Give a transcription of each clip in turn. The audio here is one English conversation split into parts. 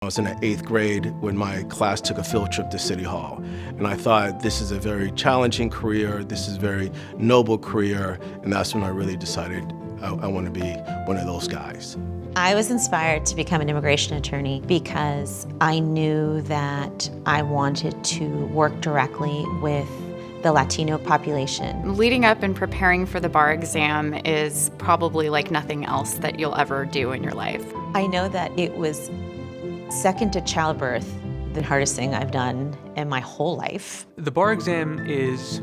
I was in the 8th grade when my class took a field trip to City Hall. And I thought, this is a very challenging career, this is a very noble career, and that's when I really decided I want to be one of those guys. I was inspired to become an immigration attorney because I knew that I wanted to work directly with the Latino population. Leading up and preparing for the bar exam is probably like nothing else that you'll ever do in your life. I know that it was second to childbirth, the hardest thing I've done in my whole life. The bar exam is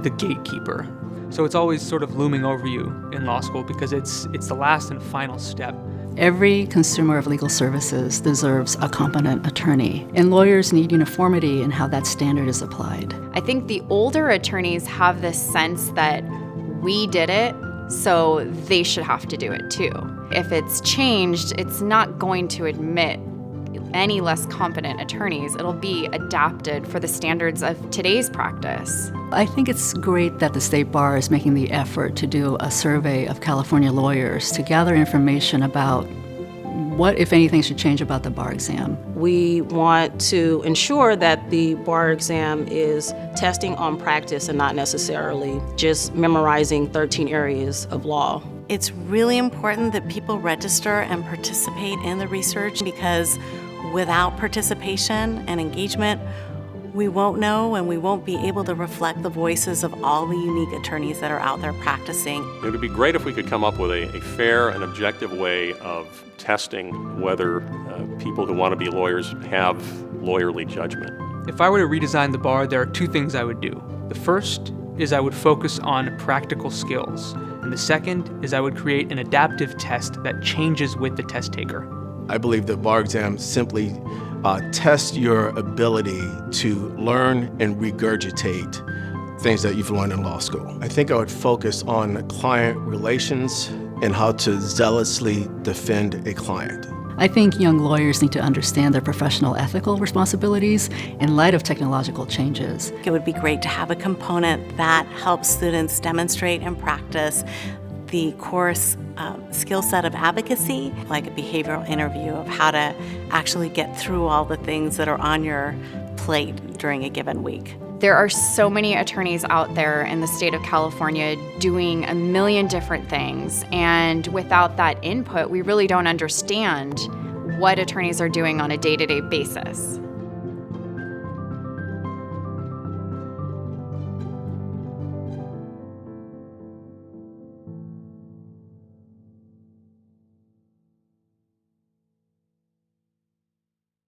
the gatekeeper. So it's always sort of looming over you in law school because it's the last and final step. Every consumer of legal services deserves a competent attorney, and lawyers need uniformity in how that standard is applied. I think the older attorneys have this sense that we did it, so they should have to do it too. If it's changed, it's not going to admit any less competent attorneys. It'll be adapted for the standards of today's practice. I think it's great that the State Bar is making the effort to do a survey of California lawyers to gather information about what, if anything, should change about the bar exam. We want to ensure that the bar exam is testing on practice and not necessarily just memorizing 13 areas of law. It's really important that people register and participate in the research, because without participation and engagement, we won't know and we won't be able to reflect the voices of all the unique attorneys that are out there practicing. It would be great if we could come up with a fair and objective way of testing whether people who want to be lawyers have lawyerly judgment. If I were to redesign the bar, there are two things I would do. The first is I would focus on practical skills. And the second is I would create an adaptive test that changes with the test taker. I believe that bar exams simply test your ability to learn and regurgitate things that you've learned in law school. I think I would focus on client relations and how to zealously defend a client. I think young lawyers need to understand their professional ethical responsibilities in light of technological changes. It would be great to have a component that helps students demonstrate and practice the course skill set of advocacy, like a behavioral interview of how to actually get through all the things that are on your plate during a given week. There are so many attorneys out there in the state of California doing a million different things, and without that input, we really don't understand what attorneys are doing on a day-to-day basis.